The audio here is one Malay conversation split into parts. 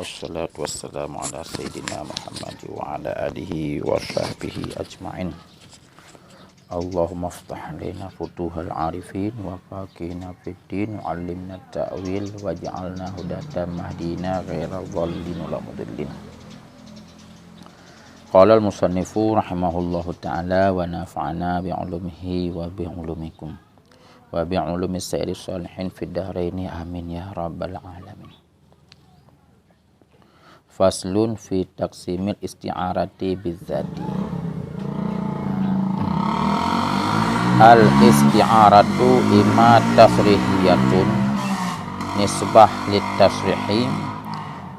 Wassalatu wassalamu ala Sayyidina Muhammad wa ala alihi wa sahbihi ajma'in. Allahumma aftah lana futuhal arifin wa faqihna fid din wa 'allimna ta'wil waj'alna hudatan mahdina ghaira dhallin wala mudillin. Qala al-musannifu rahimahullahu ta'ala wa nafa'ana bi'ulumihi wa bi'ulumikum wa bi'ulumi sayyidis salihin fid dharaini amin ya rabbal alamin. Faslun fi taqsimil isti'arati bizzati. Al isti'aratu imma tasrihiyatun nisbah lit tasrihi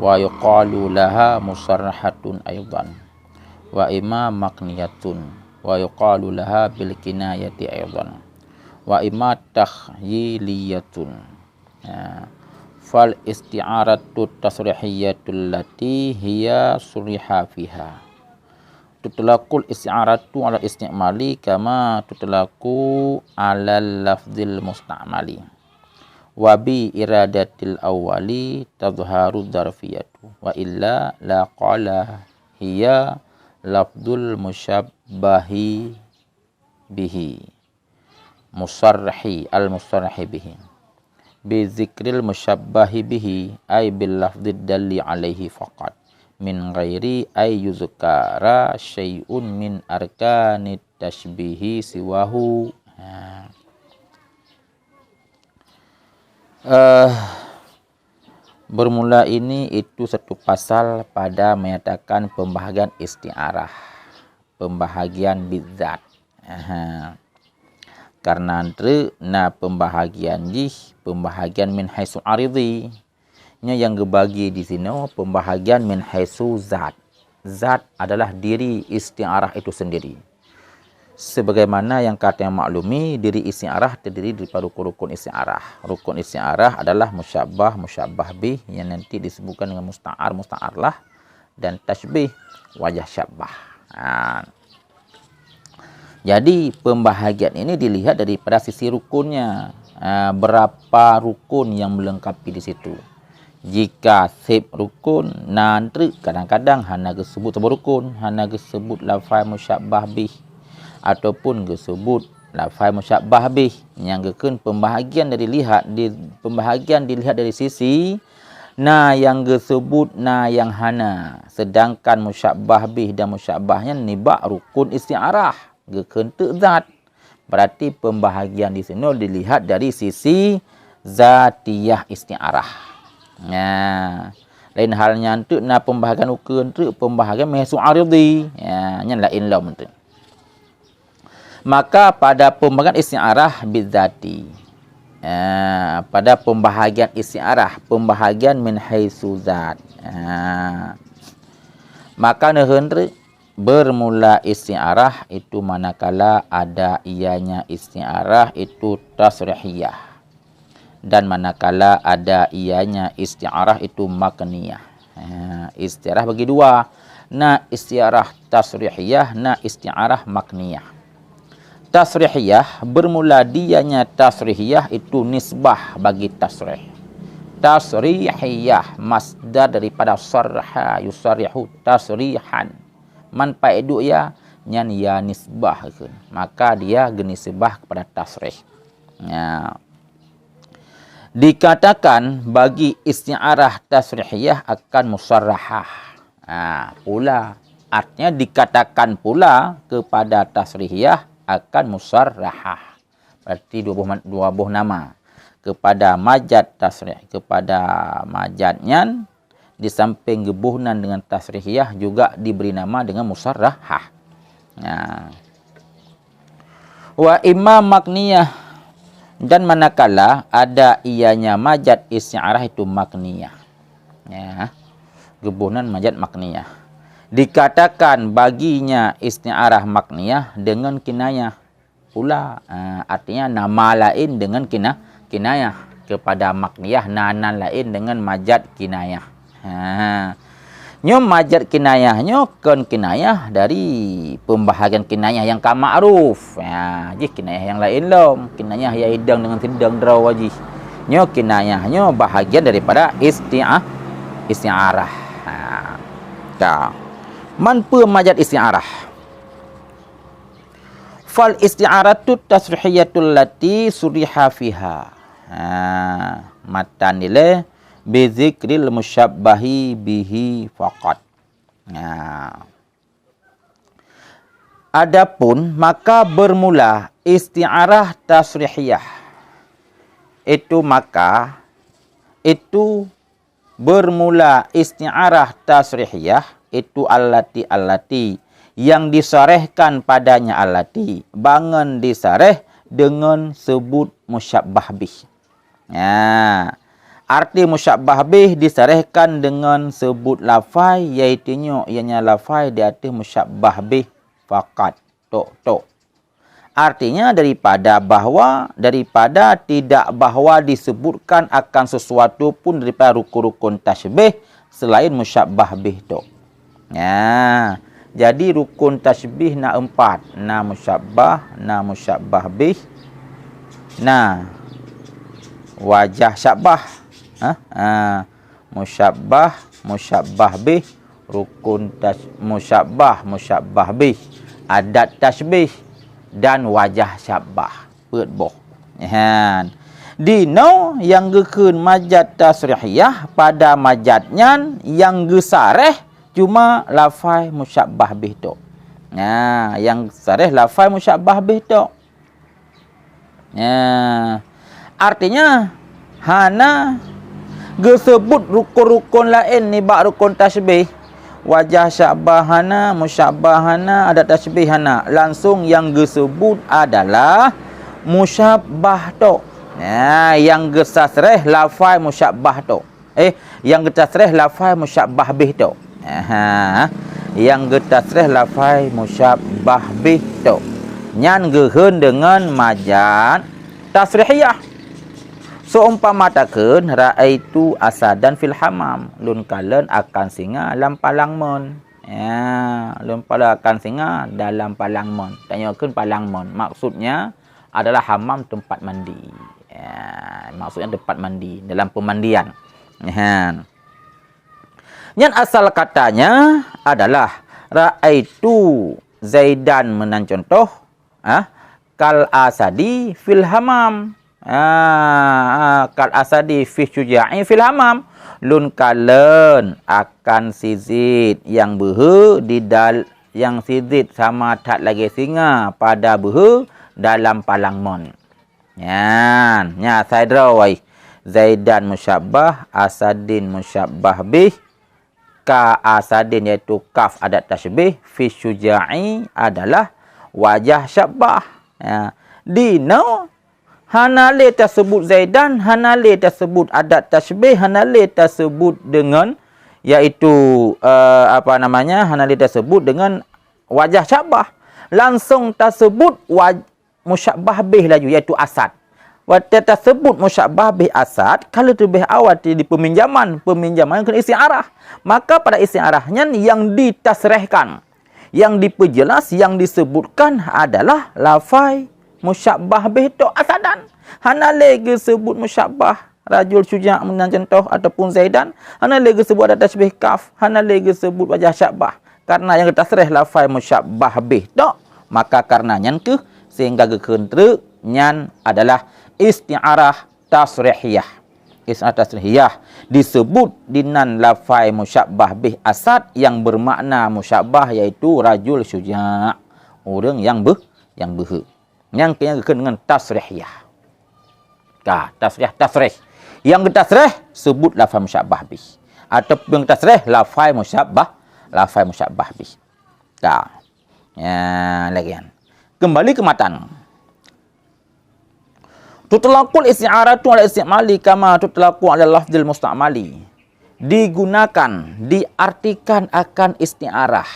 wa yuqalu laha musarrahatun aidan wa imma makniyatun wa yuqalu laha bil kinayati aidan wa imma takhyiliyatun. Fal isti'aratu tasrihiyatul lati hiya suriha fiha tutlaqul isti'aratu ala istimali kama tutlaqu ala lafzil musta'mali wa bi iradatil awwali tadhharu dzarfiyatu wa illa la qala hiya lafzul musyabbahi bihi musarrahi al musarrahi bihi bi zikril musyabbahi bihi ay bil lafdid dalli alaihi faqat min ghairi ay yuzkara syai'un min arkanit tashbihi siwahu. Bermula ini itu satu pasal pada menyatakan pembahagian isti'arah, pembahagian bidzat. Karena pembahagian min haisu aridhi nya yang gebagi di sini pembahagian min haisu zat. Zat adalah diri isti'arah itu sendiri. Sebagaimana yang kata yang maklumi, diri isti'arah terdiri daripada rukun isti'arah. Rukun isti'arah adalah musyabbah, musyabbah bih yang nanti disebutkan dengan musta'ar, musta'arlah, dan tasbih, wajah syabbah. Jadi pembahagian ini dilihat daripada sisi rukunnya. Berapa rukun yang melengkapi di situ. Jika sib rukun, nanti kadang-kadang hanya disebut sebuah rukun, hanya disebut lafaz musyabbah bih ataupun disebut lafaz musyabbah bih. Yang pembahagian dilihat dari sisi yang disebut yang hana. Sedangkan musyabbah bih dan musyabbahnya nibak rukun isti'arah. Gekentuk zat. Berarti pembahagian di sini dilihat dari sisi zatiyah isti'arah. Lain halnya untuk pembahagian untuk pembahagian mahsu aridhi. Yang lain lah menteri. Maka pada pembahagian isti'arah bidzati. Pada pembahagian isti'arah, pembahagian min haitsu zat. Maka nehendri bermula isti'arah itu manakala ada ianya isti'arah itu tasrihiyah dan manakala ada ianya isti'arah itu makniyah. Isti'arah bagi dua, isti'arah tasrihiyah, isti'arah makniyah. Tasrihiyah bermula dianya tasrihiyah itu nisbah bagi tasrih. Tasrihiyah masdar daripada sarha yusarihu tasrihan. Man paidu ya nyan ya nisbah kan. Maka dia genisbah kepada tasrih. Dikatakan bagi isti'arah tasrihiyah akan musarrahah. Pula artinya dikatakan pula kepada tasrihiyah akan musarrahah. Berarti dua buah nama. Kepada majad tasrih, kepada majadnya di samping gebuhnan dengan tasrihiyah juga diberi nama dengan musarrahah. Wa imam makniyah dan manakala ada ianya majad isti'arah itu makniyah. Gebuhnan majad makniyah. Dikatakan baginya isti'arah makniyah dengan kinayah. Pula artinya nama lain dengan kinayah kepada makniyah, nanan lain dengan majad kinayah. Nyo majad kinayahnya kan kinayah dari pembahagian kinayah yang ka ma'ruf. Jadi kinayah yang lain lom, kinayah ya hidang dengan tidang draw wajih. Nyo kinayahnya bahagian daripada isti'arah. Man pe majat isti'arah. Fal isti'aratu tasrihiyatul lati suriha fiha. Matan nilai bizikril musyabbahi bihi faqat. Adapun maka bermula isti'arah tasrihiyah. Itu bermula isti'arah tasrihiyah itu allati yang disarehkan padanya allati bangun disareh dengan sebut musyabbah bih. Arti musyabbah bih disarehkan dengan sebut lafai iaitu ianya lafai di atas musyabbah bih faqat tok. Artinya daripada tidak bahwa disebutkan akan sesuatu pun daripada rukun-rukun tasbih selain musyabbah bih tok. Jadi rukun tasbih nak 4. Musyabbah bih. Wajah syabbah. Musyabbah bih, rukun musyabbah bih, adat tasbih dan wajah syabbah. Peut boh. Dino yang gekeun majat tasrihiyah pada majatnya yang gesareh cuma lafai musyabbah bih tok. Yang sareh lafai musyabbah bih tok. Artinya hana gesebut rukun-rukun lain ni bak rukun tasbih. Wajah syabbahana, musyabbahana, adat tasbihana. Langsung yang gesebut adalah musyabbah tok. Yang gesasreh lafai musyabbah tok. Yang gesasreh lafai musyabbah bih tok. Yang gesasreh lafai musyabbah bih tok. Nyan geheun dengan majat tasrihiyah. Seumpamatakeun raaitu asadan fil hamam, lun kalen akan singa dalam palangmon. Lun pala akan singa dalam palangmon. Tanyakeun palangmon, maksudnya adalah hamam tempat mandi. Maksudnya tempat mandi, dalam pemandian. Yang asal katanya adalah raaitu Zaidan menan contoh kal asadi fil hamam. Kal asadi fi syuja'i fil hamam, lun kalen akan sizit yang behe yang sizit sama tak lagi singa pada behe dalam palangmon. Saya drawai Zaidan musyabbah, asadin musyabbah bih, ka asadin iaitu kaf adat tasbih, fi syuja'i adalah wajah syabbah. Dino hanale tersebut Zaidan, hanale tersebut adat tasbih, hanale tersebut dengan iaitu hanale tersebut dengan wajah syabbah. Langsung tersebut musyabbah bih laju iaitu asad. Waktu tersebut musyabbah bih asad, kalau lebih awal di peminjaman kena isti'arah. Maka pada isti'arahnya yang ditasrehkan, yang diperjelas, yang disebutkan adalah lafai musyabbah bih tok asadan. Hana lagi sebut musyabbah rajul syuja' menan contoh ataupun Zaidan. Hana lagi sebut ada tasbih kaf. Hana lagi sebut wajah syabbah. Karena yang tasrih lafai musyabbah bih tok, maka karenanya ke sehingga gekentre nyan adalah isti'arah tasrihiyah. Isti'arah tasrihiyah disebut dinan lafai musyabbah bih asad yang bermakna musyabbah iaitu rajul syuja', orang yang behe. Yang kena dengan tasrihiyah. Tasrih. Yang tasrih sebut lafai musyabbah bih. Ataupun tasrih lafai musyabbah bih. Lagian. Kembali ke matan. Tutlaqul isti'aratu ala istimali kama tutlaqu ala lafzil musta'mali. Digunakan, diartikan akan isti'arah.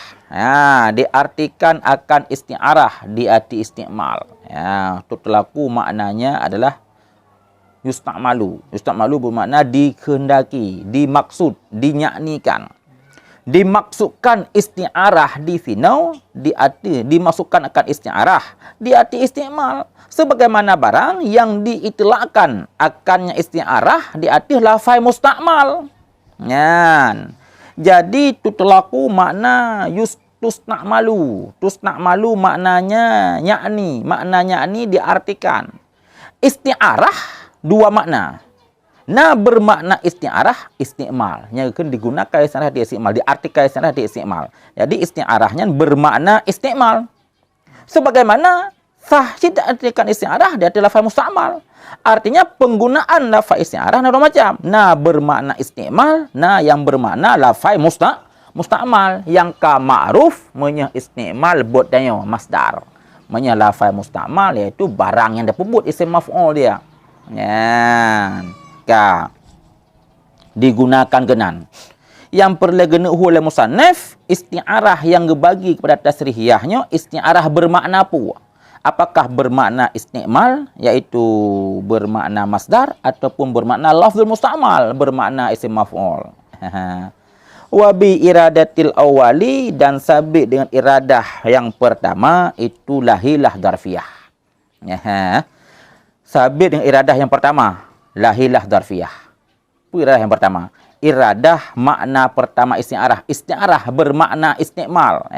Diartikan akan isti'arah di arti isti'mal. Tutlaqu maknanya adalah yusta'malu. Yusta'malu bermakna dikehendaki, dimaksud, dinyaknikan. Dimaksudkan isti'arah di sini, dimasukkan akan isti'arah di arti isti'mal. Sebagaimana barang yang diitlakkan akannya isti'arah di arti lafai musta'mal. Nyan. Jadi tutlaku makna tusnak malu. Tusnak malu maknanya yakni. Maknanya ini diartikan. Isti'arah dua makna. Nah bermakna isti'arah isti'mal. Yang akan digunakan isti'arah di isti'mal. Diartikan isti'arah di isti'mal. Jadi isti'arahnya bermakna isti'mal. Sebagaimana sah tidak artikan isti'arah dia adalah lafaz musta'mal. Artinya penggunaan lafaz isti'arah ada dua macam. Nah bermakna isti'mal. Nah yang bermakna lafaz musta'mal. Yang ka ma'ruf menya isti'mal buat dia masdar. Menya lafaz musta'mal iaitu barang yang disebut isim maf'ul dia. Ka digunakan genan. Yang perlu guna oleh musannaf isti'arah yang dibagi kepada tasrihiyahnya isti'arah bermakna apa? Apakah bermakna isti'mal iaitu bermakna masdar ataupun bermakna lafzul musta'mal bermakna isim maf'ul. Wa bi iradatil awali dan sabit dengan iradah yang pertama itu lahilah darfiyah. Sabit dengan iradah yang pertama lahilah darfiyah. Iradah yang pertama. Iradah makna pertama isti'arah. Isti'arah bermakna isti'mal.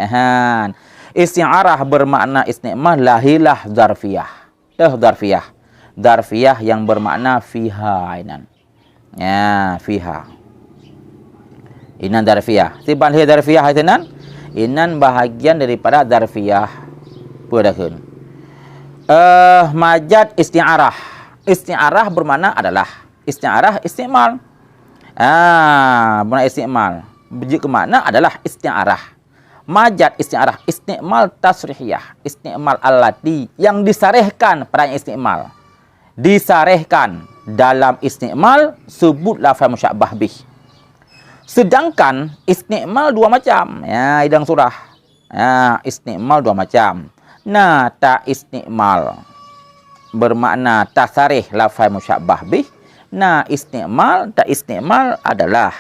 Isti'arah bermakna isti'mal lahilah darfiyah. Darfiyah. Darfiyah yang bermakna fiha inan. Fiha. Inan darfiyah. Siban hi darfiyah inan. Inan bahagian daripada darfiyah. Pudahun. Majad isti'arah. Isti'arah bermakna adalah isti'arah isti'mal. Bermakna isti'mal. Jika makna adalah isti'arah. Majad isti'arah isti'mal tasrihiyah. Isti'mal allati yang disarihkan pada isti'mal. Disarihkan dalam isti'mal sebut lafaz musyabbah bih. Sedangkan isti'mal dua macam. Idang surah. Isti'mal dua macam. Nah, tak isti'mal bermakna tasarih lafaz musyabbah bih. Nah isti'mal tak isti'mal adalah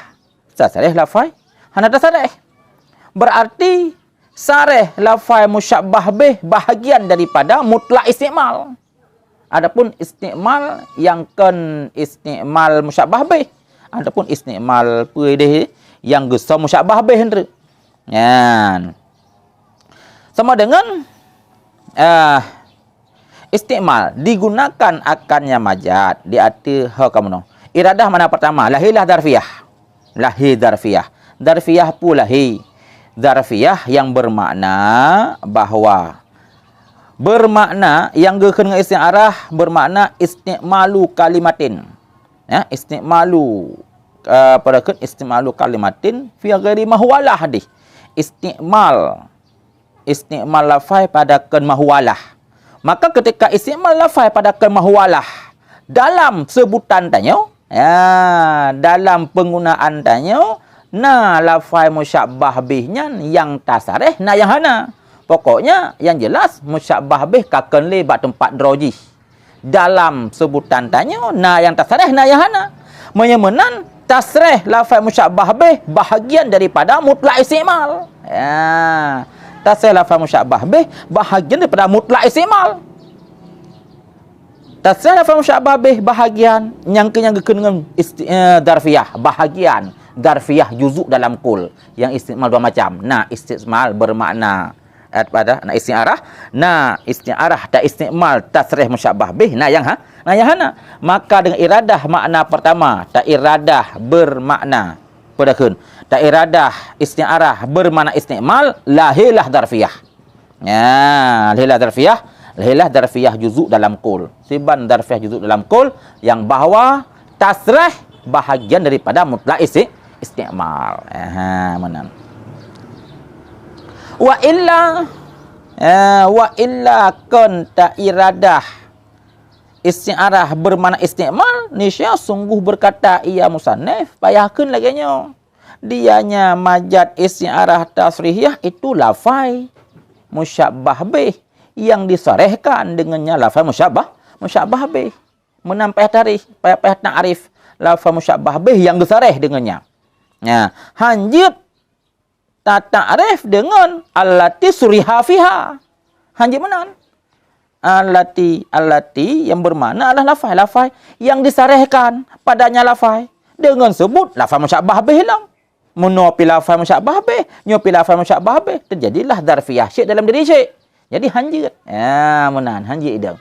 tasarih lafaz hana tasarih. Berarti sarih lafaz musyabbah bih bahagian daripada mutlak isti'mal. Adapun isti'mal yang kan isti'mal musyabbah bih. Adapun isti'mal puidih yang gesam musyabbah bih hendak. Sama dengan isti'mal digunakan akannya majad di arti kamu iradah mana pertama lahilah darfiyah. Lahi darfiyah. Darfiyah pula lahi. Darfiyah yang bermakna bahawa bermakna yang dengan isti'arah bermakna isti'malu kalimatin. Isti'malu pada isti'malu kalimatin fi ghairi mahwalah hadis. Isti'mal lafaz pada kan mahwalah. Maka ketika isti'mal lafaz pada kemahuwalah dalam sebutan tanya, dalam penggunaan tanya, nah lafaz musyabbah bihnya yang tasarih, nah yang hana. Pokoknya yang jelas musyabbah bih kakan lebat tempat droji. Dalam sebutan tanya, nah yang tasarih, nah yang hana. Menyemenan tasrih lafaz musyabbah bih bahagian daripada mutlak isti'mal. Tasrih lafaz musyabbah bih bahagian daripada mutlak isti'mal. Tasrih lafaz musyabbah bih bahagian yang dengan darfiyah, bahagian darfiyah juzuk dalam kul yang isti'mal dua macam. Nah isti'mal bermakna pada isti'arah, nah isti'arah tak isti'mal tasrih musyabbah bih, nah yang hana. Maka dengan iradah makna pertama, tak iradah bermakna padakun. Tak iradah isti'arah bermakna isti'mal lahilah darfiyah. Lahilah darfiyah. Lahilah darfiyah juzuk dalam kul. Siban darfiyah juzuk dalam kul yang bahawa tasrih bahagian daripada mutlak isti'mal. Mana? Wa illa kun tak iradah isti'arah bermakna isti'mal nisya sungguh berkata ia musannif payahkeun laginya. Dianya majad isti'arah tasrihiyah itu lafaz musyabbah bih yang disarihkan dengannya lafaz musyabbah bih. Menampah tarikh, payah ta'rif lafaz musyabbah bih yang disarih dengannya. Hanjit ta'rif dengan allati suriha fiha. Hanjit menan. Allati yang bermakna adalah lafaz yang disarihkan padanya lafaz. dengan sebut lafaz musyabbah bih lah. Meno pi lafaz musyabbah bih, nyo pi lafaz musyabbah bih, terjadilah dzarfiyah syek dalam diri syek. Jadi hanjit. Menan hanjit idang.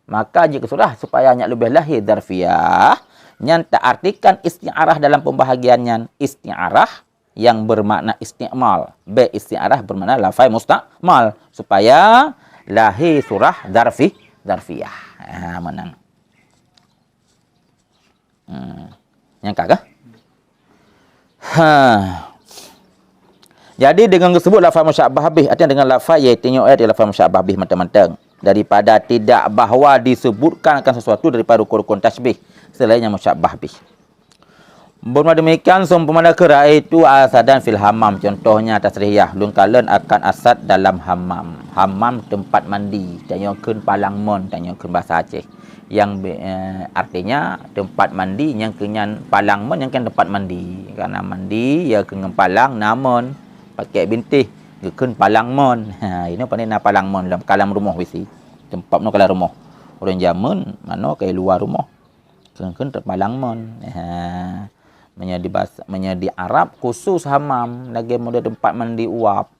Maka jika surah supaya nyak lebih lahir dzarfiyah, yang tak artikan isti'arah dalam pembahagiannya isti'arah yang bermakna isti'mal. Isti'arah bermakna lafaz mustakmal supaya lahir surah dzarfiyah. Menang. Nyangka kah? Jadi dengan tersebut lafaz musyabbah bih, artinya dengan lafaz iaitu ayat lafaz musyabbah bih mentang-mentang daripada tidak bahawa disebutkan akan sesuatu daripada rukun-rukun tasbih selainnya musyabbah bih. Bermakna demikian seumpama kera itu asadan fil hammam, contohnya tasrihiyah lungkalan akan asad dalam hammam. Hammam tempat mandi, tanyakeun palangmon, tanyakeun bahasa Aceh. Yang artinya tempat mandi yang kenyan palangmon yang kan tempat mandi. Karena mandi ya kengen palang namun pakai bintih keun palangmon. Ini pandai na palangmon dalam kalam rumah wisi. Tempat no kalam rumah. Orang zaman mana ke luar rumah. Keun palangmon. Menjadi Arab khusus hammam lagi model tempat mandi uap.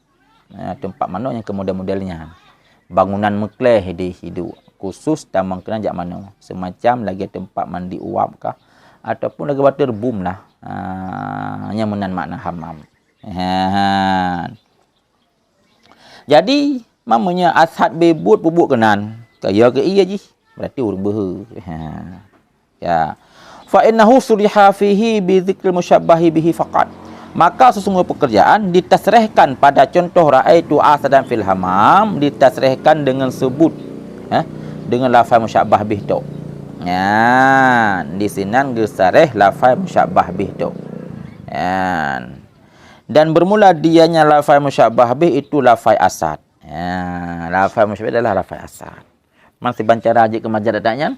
Tempat mana yang ke model-modelnya. Bangunan mekleh di hidup khusus dan mengkena jak mana. Semacam lagi tempat mandi uap kah ataupun lagi waterbum lah. Yang menan makna hammam. Jadi mamanya asad bebut bubuk kenan. Kaya ke iya ji. Berarti urang behe. Ya. Fa innahu suriha fihi bi dzikril musyabbahi bihi faqat. Maka sesungguhnya pekerjaan ditasrihkan pada contoh raaitu asadan fil hammam, ditasrihkan dengan sebut dengan lafaz musyabbah bih tu. Di sinan gesareh lafaz musyabbah bih tu. Dan bermula dianya lafaz musyabbah bih itu lafaz asad. Lafaz musyabbah adalah lafaz asad. Masih baca rajik ke majar datanya.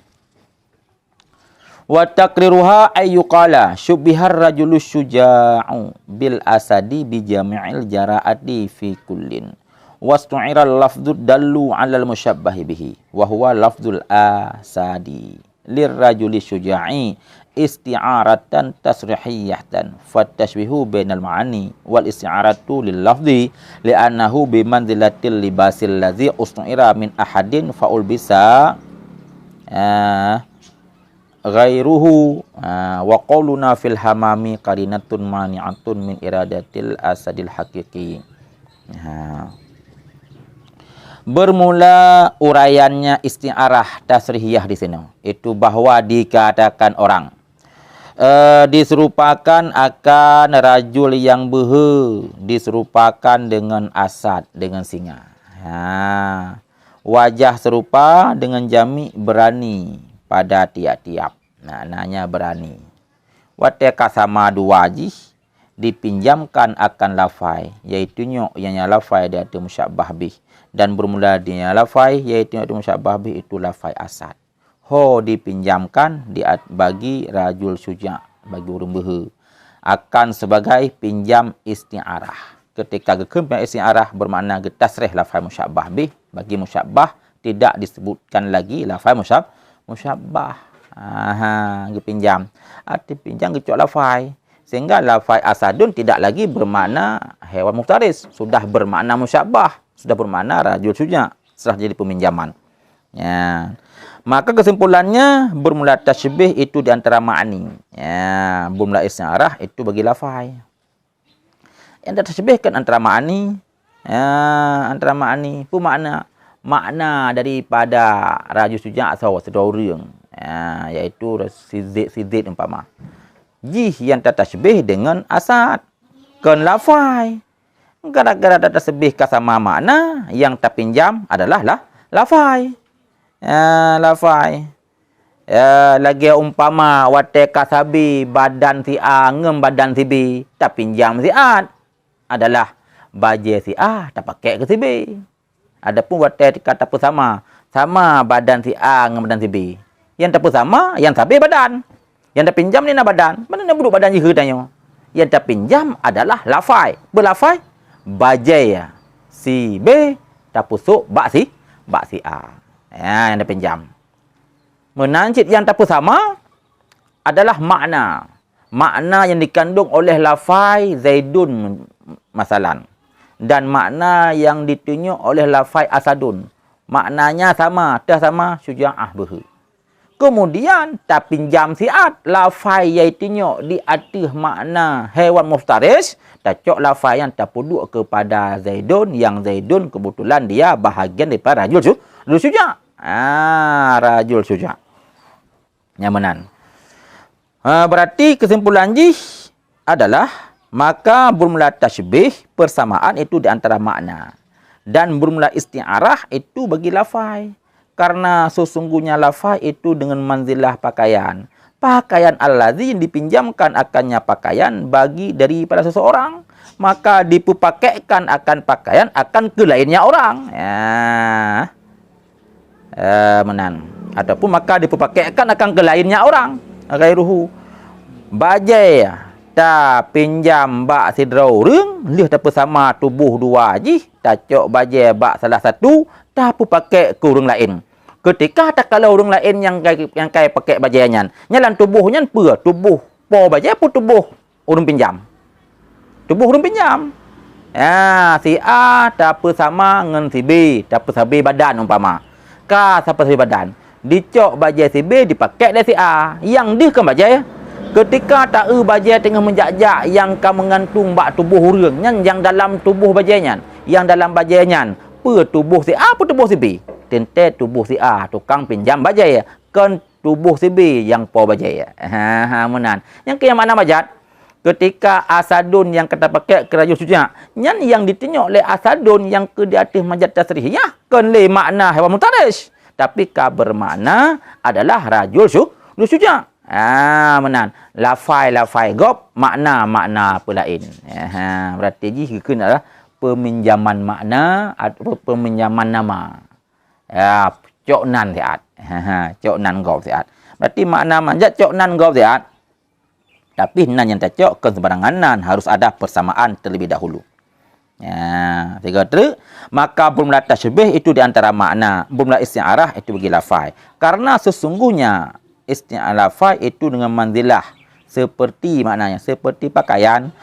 Wa taqriruha ayyuqala syubihar rajulu syuja'u bil asadi bi jami'il jara'ati fi kullin wastu'iral lafdhu dallu 'alal musyabbahi bihi wa huwa lafdzul asadi lirrajuli syuja'i isti'aratan tasrihiyatan fatashbihu bainal ma'ani wal isti'aratu lil lafdhi li'annahu bi manzilatil libasil ladzi ustu'ira min ahadin faul bisa ghairuhu wa qawluna fil hamami qarinatun mani'atun min iradatil asadil haqiqi. Bermula uraiannya isti'arah tasrihiyah di sini itu bahawa dikatakan orang diserupakan akan rajul yang behe, diserupakan dengan asad, dengan singa. Wajah serupa dengan jami berani pada tiap-tiap. Nanya berani. Wateka sama dua wajih dipinjamkan akan lafai, iaitu yang lafai dia itu musyabbah bih, dan bermula dia lafai iaitu musyabbah bih itu lafai asad. Dipinjamkan bagi rajul syuja', bagi orang behe, akan sebagai pinjam isti'arah. Ketika gekempian isti'arah bermakna getasrih lafai musyabbah bih, bagi musyabbah tidak disebutkan lagi lafai musyabbah. Dipinjam. Arti pinjam kecok lafai. Sehingga lafai asadun tidak lagi bermakna hewan muftaris. Sudah bermakna musyabbah. Sudah bermakna rajul syuja' setelah jadi peminjaman. Maka kesimpulannya bermula tasybih itu di antara ma'ani. Bermula isti'arah itu bagi lafai. Yang tasybihkan antara ma'ani. Antara ma'ani. Itu makna daripada rajul syuja' atau sedorang. Iaitu sidid umpama. Jih yang tasbih dengan asad. Kan lafai. Gara-gara tasbih sama makna yang terpinjam adalah lafai. Lafai. Lagi umpama wate kasabi badan si A ngem badan si B terpinjam si A adalah baje si A tak pakai ke si B. Adapun wate kata pun sama badan si A ngem badan si B. Yang tak sama, yang sabi badan. Yang terpinjam ni na badan. Mana nak duduk badan je tanya. Yang terpinjam adalah lafai. Berlafai bajai si B tak pusuk bak si A. Yang terpinjam. Menancit yang tak sama adalah makna. makna yang dikandung oleh lafai Zaidun masalan, dan makna yang ditunjuk oleh lafai Asadun, maknanya sama, dah sama Syuja'ah behu. Kemudian tak pinjam siat lafai yang ditunjuk di atas makna haiwan muftaris, tak cok lafai yang tak puduk kepada Zaidun, yang Zaidun kebetulan dia bahagian daripada rajul Syuja'. Rajul Syuja'. Nyamanan. Berarti kesimpulan jih adalah maka bermula tasybih persamaan itu di antara makna, dan bermula isti'arah itu bagi lafai. Karena sesungguhnya lafai itu dengan manzilah pakaian. Pakaian allazi yang dipinjamkan akannya pakaian bagi daripada seseorang, maka dipakaikan akan pakaian akan ke lainnya orang. Menan. Ataupun maka dipakaikan akan ke lainnya orang. Ghairuhu. Bajai tak pinjam bak sidrau reng, lih tak sama tubuh dua ji, tak cok bajai bak salah satu, tak pakai ke orang lain. Ketika tak kalau orang lain yang kai pakai bajainya, nyalan tubuhnya apa? Tubuh po bajai apa tubuh orang pinjam? Tubuh orang pinjam. Si A tak sama dengan si B, tak sabi badan umpama. Ka siapa sabi badan? Dicok bajai si B dipakai dari si A. Yang dia kan bajai. Ketika tak bajai tengah menjak-jak yang kan mengantung bak tubuh orang yang dalam tubuh bajainya, yang dalam bajainya, apa tubuh si A, apa tubuh si B? Tentu tubuh si A tukang pinjam bajai, kan tubuh si B yang po bajai. Menan. Yang ke yang mana majat? Ketika Asadun yang kita pakai ke rajul Syuja', yang ditunjuk oleh Asadun yang ke di atas majat tasrihiyah, kan le makna haiwan mutaris. Tapi ka bermakna adalah rajul Syuja'. Menan. Lafai gob, makna apa lain. Berarti ji kena adalah peminjaman makna atau peminjaman nama. Cok nan siat. Cok nan gob siat. Berarti makna manjat cok nan gob siat. Tapi nan yang tak cok kan sembarangan nan, harus ada persamaan terlebih dahulu. Tiga ter, maka bermula tasybih itu di antara makna, bermula isti'arah itu bagi lafai. Karena sesungguhnya isti'arah lafai itu dengan manzilah seperti maknanya, seperti pakaian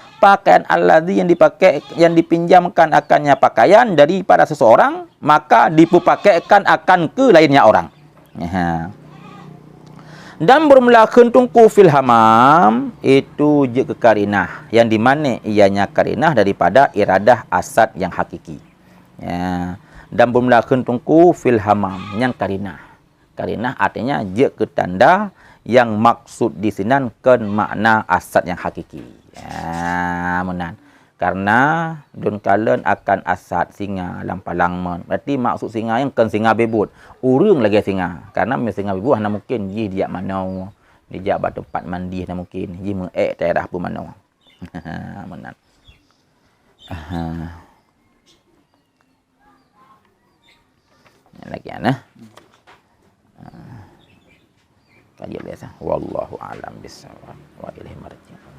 allazi yang dipakai, yang dipinjamkan akannya pakaian daripada seseorang, maka dipakaikan akan ke lainnya orang. Dan bermula kentungku fil hamam itu je ke karinah, yang di mana ianya karinah daripada iradah asad yang hakiki. Dan bermula kentungku fil hamam yang karinah. Karinah artinya je ke tanda yang maksud di sini kan makna asad yang hakiki. Menan. Karena dun kalen akan asad singa lampalang men. Berarti maksud singa yang kan singa bebut. Urang lagi singa. Karena singa bebut hanya mungkin ji dia mana. Dia ba tempat mandi hanya mungkin. Ji mengek daerah pun mana. Menan. Lagi ana. Kajian biasa. Wallahu a'lam bishawab. Wa ilaihi marji'.